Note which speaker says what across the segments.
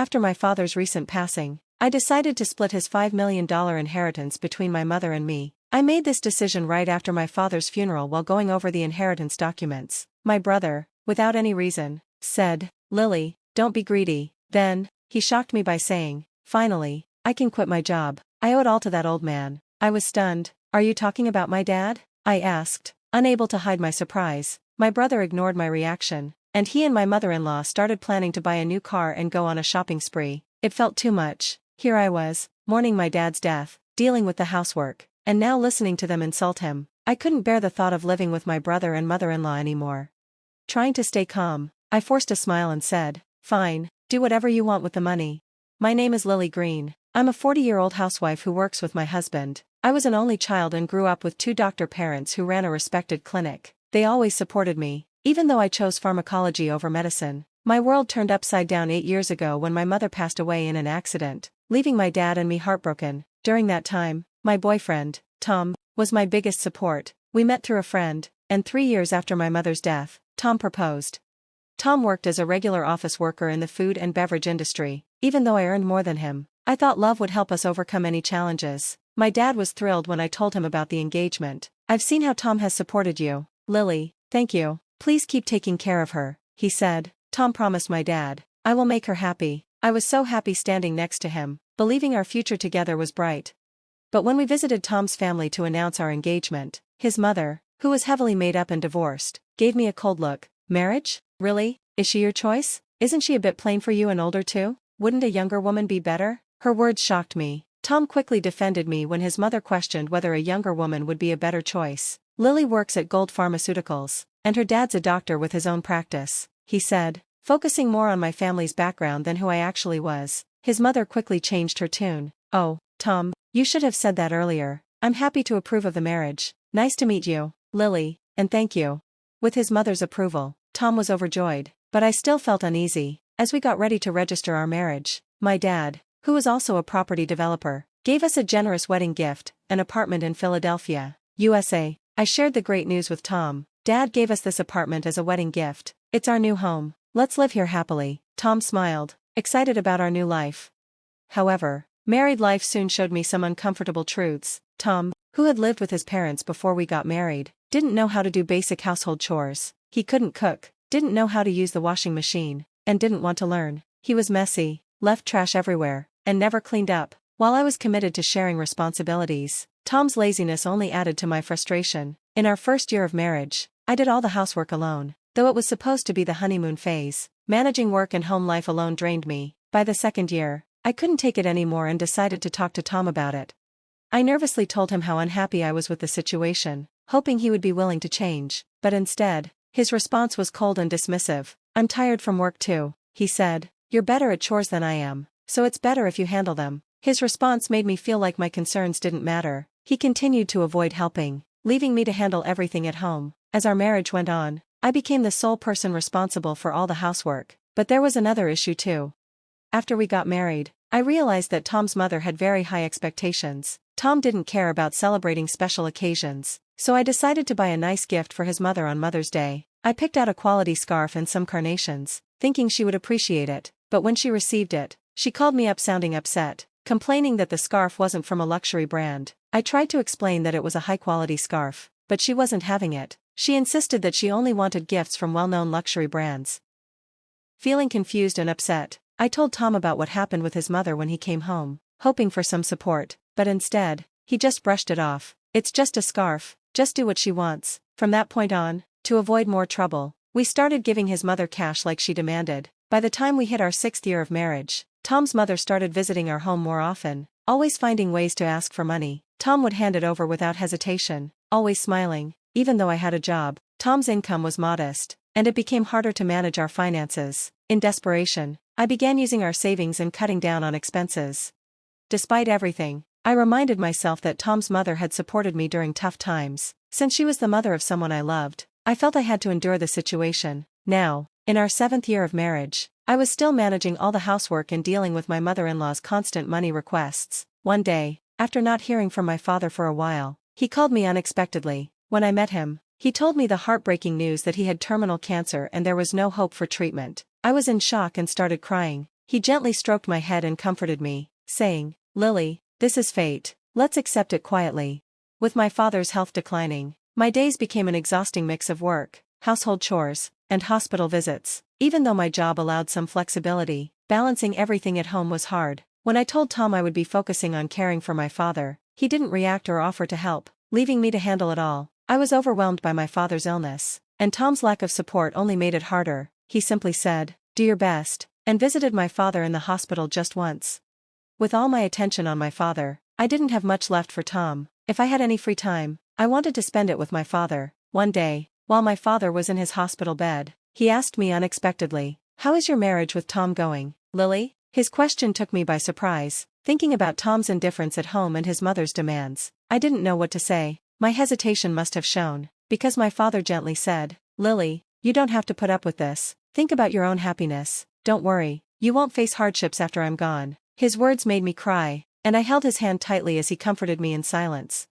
Speaker 1: After my father's recent passing, I decided to split his $5 million inheritance between my mother and me. I made this decision right after my father's funeral while going over the inheritance documents. My brother, without any reason, said, "Lily, don't be greedy." Then, he shocked me by saying, "Finally, I can quit my job. I owe it all to that old man." I was stunned. "Are you talking about my dad?" I asked, unable to hide my surprise. My brother ignored my reaction, and he and my mother-in-law started planning to buy a new car and go on a shopping spree. It felt too much. Here I was, mourning my dad's death, dealing with the housework, and now listening to them insult him. I couldn't bear the thought of living with my brother and mother-in-law anymore. Trying to stay calm, I forced a smile and said, "Fine, do whatever you want with the money. My name is Lily Green. I'm a 40-year-old housewife who works with my husband. I was an only child and grew up with two doctor parents who ran a respected clinic. They always supported me, even though I chose pharmacology over medicine. My world turned upside down 8 years ago when my mother passed away in an accident, leaving my dad and me heartbroken. During that time, my boyfriend, Tom, was my biggest support. We met through a friend, and 3 years after my mother's death, Tom proposed. Tom worked as a regular office worker in the food and beverage industry. Even though I earned more than him, I thought love would help us overcome any challenges. My dad was thrilled when I told him about the engagement. "I've seen how Tom has supported you, Lily. Thank you. Please keep taking care of her," he said. Tom promised my dad, "I will make her happy." I was so happy standing next to him, believing our future together was bright. But when we visited Tom's family to announce our engagement, his mother, who was heavily made up and divorced, gave me a cold look. "Marriage? Really? Is she your choice? Isn't she a bit plain for you and older too? Wouldn't a younger woman be better?" Her words shocked me. Tom quickly defended me when his mother questioned whether a younger woman would be a better choice. "Lily works at Gold Pharmaceuticals, and her dad's a doctor with his own practice," he said, focusing more on my family's background than who I actually was. His mother quickly changed her tune. "Oh, Tom, you should have said that earlier. I'm happy to approve of the marriage. Nice to meet you, Lily, and thank you." With his mother's approval, Tom was overjoyed, but I still felt uneasy. As we got ready to register our marriage, my dad, who was also a property developer, gave us a generous wedding gift, an apartment in Philadelphia, USA. I shared the great news with Tom. "Dad gave us this apartment as a wedding gift. It's our new home. Let's live here happily." Tom smiled, excited about our new life. However, married life soon showed me some uncomfortable truths. Tom, who had lived with his parents before we got married, didn't know how to do basic household chores. He couldn't cook, didn't know how to use the washing machine, and didn't want to learn. He was messy, left trash everywhere, and never cleaned up. While I was committed to sharing responsibilities, Tom's laziness only added to my frustration. In our first year of marriage, I did all the housework alone. Though it was supposed to be the honeymoon phase, managing work and home life alone drained me. By the second year, I couldn't take it anymore and decided to talk to Tom about it. I nervously told him how unhappy I was with the situation, hoping he would be willing to change, but instead, his response was cold and dismissive. "I'm tired from work too," he said. "You're better at chores than I am, so it's better if you handle them." His response made me feel like my concerns didn't matter. He continued to avoid helping, leaving me to handle everything at home. As our marriage went on, I became the sole person responsible for all the housework. But there was another issue too. After we got married, I realized that Tom's mother had very high expectations. Tom didn't care about celebrating special occasions, so I decided to buy a nice gift for his mother on Mother's Day. I picked out a quality scarf and some carnations, thinking she would appreciate it, but when she received it, she called me up sounding upset, complaining that the scarf wasn't from a luxury brand. I tried to explain that it was a high-quality scarf, but she wasn't having it. She insisted that she only wanted gifts from well-known luxury brands. Feeling confused and upset, I told Tom about what happened with his mother when he came home, hoping for some support, but instead, he just brushed it off. "It's just a scarf, just do what she wants." From that point on, to avoid more trouble, we started giving his mother cash like she demanded. By the time we hit our 6th year of marriage, Tom's mother started visiting our home more often, always finding ways to ask for money. Tom would hand it over without hesitation, always smiling. Even though I had a job, Tom's income was modest, and it became harder to manage our finances. In desperation, I began using our savings and cutting down on expenses. Despite everything, I reminded myself that Tom's mother had supported me during tough times. Since she was the mother of someone I loved, I felt I had to endure the situation. Now, in our 7th year of marriage, I was still managing all the housework and dealing with my mother-in-law's constant money requests. One day, after not hearing from my father for a while, he called me unexpectedly. When I met him, he told me the heartbreaking news that he had terminal cancer and there was no hope for treatment. I was in shock and started crying. He gently stroked my head and comforted me, saying, "Lily, this is fate. Let's accept it quietly." With my father's health declining, my days became an exhausting mix of work, household chores, and hospital visits. Even though my job allowed some flexibility, balancing everything at home was hard. When I told Tom I would be focusing on caring for my father, he didn't react or offer to help, leaving me to handle it all. I was overwhelmed by my father's illness, and Tom's lack of support only made it harder. He simply said, "Do your best," and visited my father in the hospital just once. With all my attention on my father, I didn't have much left for Tom. If I had any free time, I wanted to spend it with my father. One day, while my father was in his hospital bed, he asked me unexpectedly, "How is your marriage with Tom going, Lily?" His question took me by surprise. Thinking about Tom's indifference at home and his mother's demands, I didn't know what to say. My hesitation must have shown, because my father gently said, "Lily, you don't have to put up with this. Think about your own happiness. Don't worry, you won't face hardships after I'm gone." His words made me cry, and I held his hand tightly as he comforted me in silence.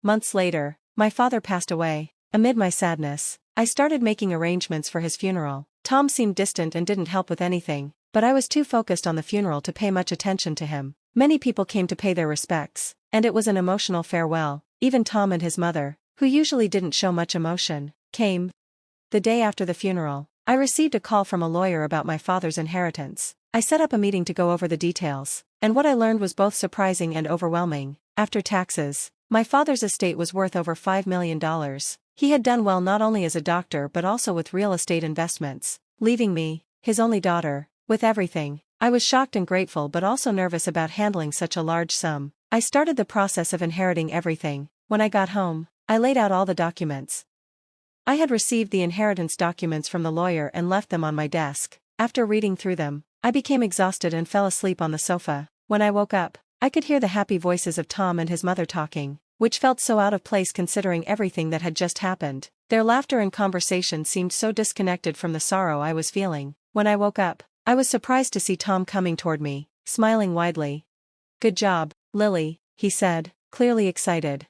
Speaker 1: Months later, my father passed away. Amid my sadness, I started making arrangements for his funeral. Tom seemed distant and didn't help with anything, but I was too focused on the funeral to pay much attention to him. Many people came to pay their respects, and it was an emotional farewell. Even Tom and his mother, who usually didn't show much emotion, came. The day after the funeral, I received a call from a lawyer about my father's inheritance. I set up a meeting to go over the details, and what I learned was both surprising and overwhelming. After taxes, my father's estate was worth over $5 million. He had done well not only as a doctor but also with real estate investments, leaving me, his only daughter, with everything. I was shocked and grateful but also nervous about handling such a large sum. I started the process of inheriting everything. When I got home, I laid out all the documents. I had received the inheritance documents from the lawyer and left them on my desk. After reading through them, I became exhausted and fell asleep on the sofa. When I woke up, I could hear the happy voices of Tom and his mother talking, which felt so out of place considering everything that had just happened. Their laughter and conversation seemed so disconnected from the sorrow I was feeling. When I woke up, I was surprised to see Tom coming toward me, smiling widely. "Good job, Lily," he said, clearly excited.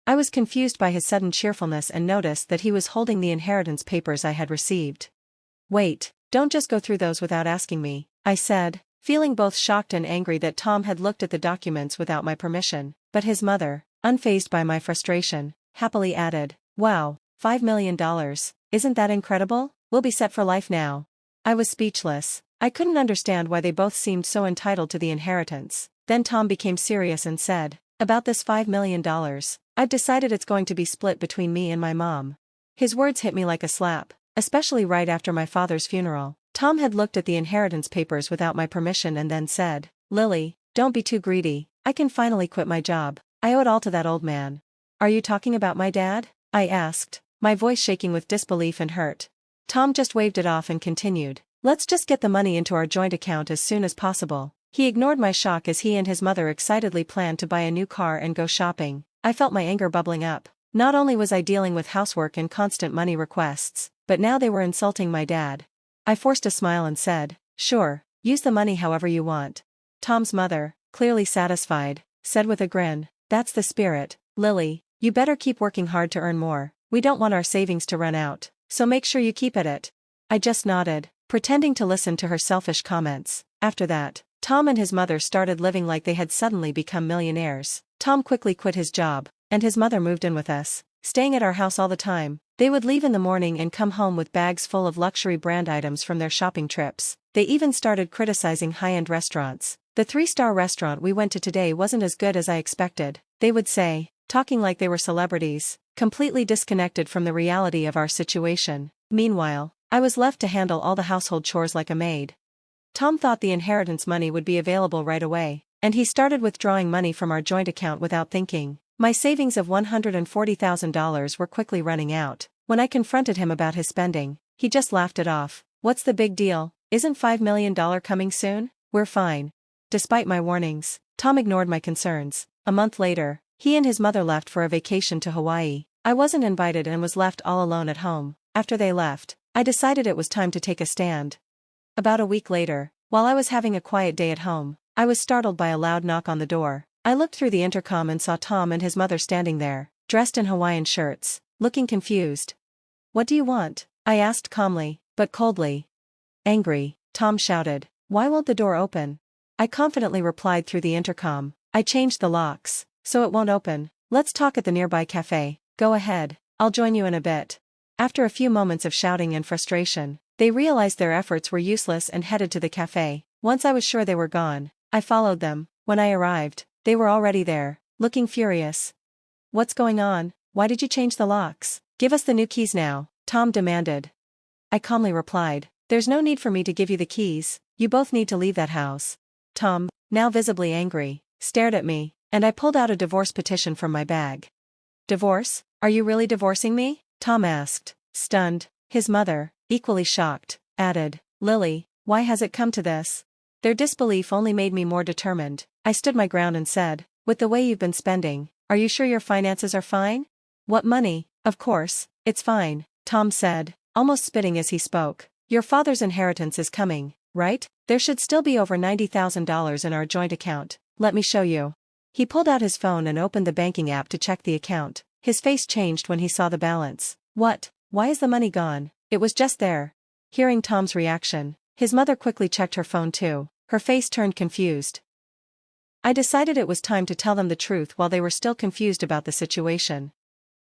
Speaker 1: I was confused by his sudden cheerfulness and noticed that he was holding the inheritance papers I had received. "Wait, don't just go through those without asking me," I said, feeling both shocked and angry that Tom had looked at the documents without my permission. But his mother, unfazed by my frustration, happily added, "Wow, $5 million, isn't that incredible? We'll be set for life now." I was speechless. I couldn't understand why they both seemed so entitled to the inheritance. Then Tom became serious and said, "About this $5 million, I've decided it's going to be split between me and my mom." His words hit me like a slap, especially right after my father's funeral. Tom had looked at the inheritance papers without my permission and then said, "Lily, don't be too greedy. I can finally quit my job. I owe it all to that old man." "Are you talking about my dad?" I asked, my voice shaking with disbelief and hurt. Tom just waved it off and continued, "Let's just get the money into our joint account as soon as possible." He ignored my shock as he and his mother excitedly planned to buy a new car and go shopping. I felt my anger bubbling up. Not only was I dealing with housework and constant money requests, but now they were insulting my dad. I forced a smile and said, "Sure, use the money however you want." Tom's mother, clearly satisfied, said with a grin, "That's the spirit, Lily. You better keep working hard to earn more. We don't want our savings to run out, so make sure you keep at it." I just nodded, pretending to listen to her selfish comments. After that, Tom and his mother started living like they had suddenly become millionaires. Tom quickly quit his job, and his mother moved in with us, staying at our house all the time. They would leave in the morning and come home with bags full of luxury brand items from their shopping trips. They even started criticizing high-end restaurants. "The 3-star restaurant we went to today wasn't as good as I expected," they would say, talking like they were celebrities, completely disconnected from the reality of our situation. Meanwhile, I was left to handle all the household chores like a maid. Tom thought the inheritance money would be available right away, and he started withdrawing money from our joint account without thinking. My savings of $140,000 were quickly running out. When I confronted him about his spending, he just laughed it off. "What's the big deal? Isn't $5 million coming soon? We're fine." Despite my warnings, Tom ignored my concerns. A month later, he and his mother left for a vacation to Hawaii. I wasn't invited and was left all alone at home. After they left, I decided it was time to take a stand. About a week later, while I was having a quiet day at home, I was startled by a loud knock on the door. I looked through the intercom and saw Tom and his mother standing there, dressed in Hawaiian shirts, looking confused. "What do you want?" I asked calmly, but coldly. "Angry," Tom shouted. Why won't the door open? I confidently replied through the intercom. I changed the locks, so it won't open. Let's talk at the nearby cafe. Go ahead, I'll join you in a bit. After a few moments of shouting and frustration, they realized their efforts were useless and headed to the cafe. Once I was sure they were gone, I followed them. When I arrived, they were already there, looking furious. What's going on? Why did you change the locks? Give us the new keys now, Tom demanded. I calmly replied, there's no need for me to give you the keys, you both need to leave that house. Tom, now visibly angry, stared at me, and I pulled out a divorce petition from my bag. Divorce? Are you really divorcing me? Tom asked, stunned. His mother, equally shocked, added, Lily, why has it come to this? Their disbelief only made me more determined. I stood my ground and said, with the way you've been spending, are you sure your finances are fine? What money? Of course, it's fine, Tom said, almost spitting as he spoke. Your father's inheritance is coming, right? There should still be over $90,000 in our joint account. Let me show you. He pulled out his phone and opened the banking app to check the account. His face changed when he saw the balance. What? Why is the money gone? It was just there. Hearing Tom's reaction, his mother quickly checked her phone too. Her face turned confused. I decided it was time to tell them the truth while they were still confused about the situation.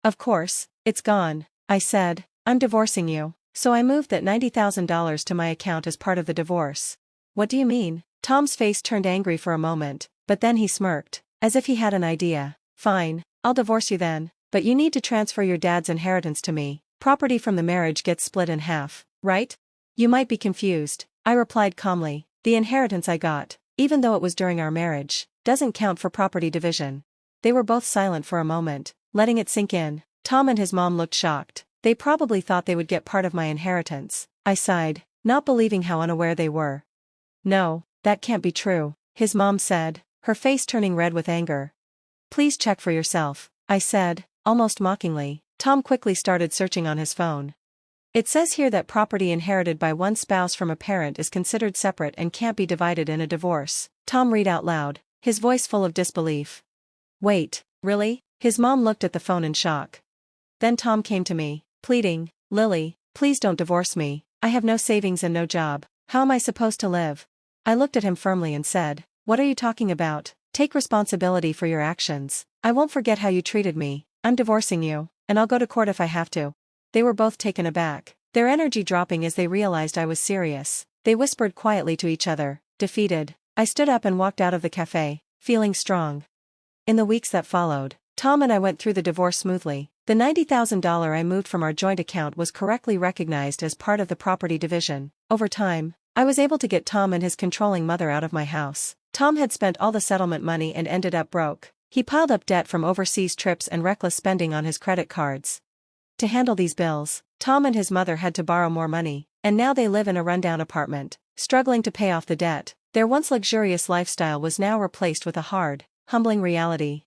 Speaker 1: Of course, it's gone, I said. I'm divorcing you, so I moved that $90,000 to my account as part of the divorce. What do you mean? Tom's face turned angry for a moment, but then he smirked, as if he had an idea. Fine, I'll divorce you then, but you need to transfer your dad's inheritance to me. Property from the marriage gets split in half, right? You might be confused, I replied calmly. The inheritance I got, even though it was during our marriage, doesn't count for property division. They were both silent for a moment, letting it sink in. Tom and his mom looked shocked. They probably thought they would get part of my inheritance. I sighed, not believing how unaware they were. No, that can't be true, his mom said, her face turning red with anger. Please check for yourself, I said, almost mockingly. Tom quickly started searching on his phone. It says here that property inherited by one spouse from a parent is considered separate and can't be divided in a divorce. Tom read out loud, his voice full of disbelief. Wait, really? His mom looked at the phone in shock. Then Tom came to me, pleading, Lily, please don't divorce me. I have no savings and no job. How am I supposed to live? I looked at him firmly and said, what are you talking about? Take responsibility for your actions. I won't forget how you treated me. I'm divorcing you, and I'll go to court if I have to. They were both taken aback, their energy dropping as they realized I was serious. They whispered quietly to each other, defeated. I stood up and walked out of the cafe, feeling strong. In the weeks that followed, Tom and I went through the divorce smoothly. The $90,000 I moved from our joint account was correctly recognized as part of the property division. Over time, I was able to get Tom and his controlling mother out of my house. Tom had spent all the settlement money and ended up broke. He piled up debt from overseas trips and reckless spending on his credit cards. To handle these bills, Tom and his mother had to borrow more money, and now they live in a rundown apartment, struggling to pay off the debt. Their once luxurious lifestyle was now replaced with a hard, humbling reality.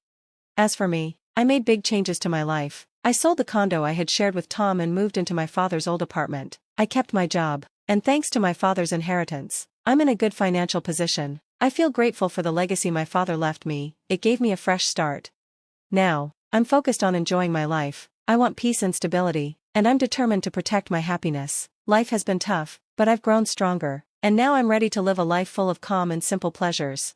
Speaker 1: As for me, I made big changes to my life. I sold the condo I had shared with Tom and moved into my father's old apartment. I kept my job, and thanks to my father's inheritance, I'm in a good financial position. I feel grateful for the legacy my father left me. It gave me a fresh start. Now, I'm focused on enjoying my life. I want peace and stability, and I'm determined to protect my happiness. Life has been tough, but I've grown stronger, and now I'm ready to live a life full of calm and simple pleasures.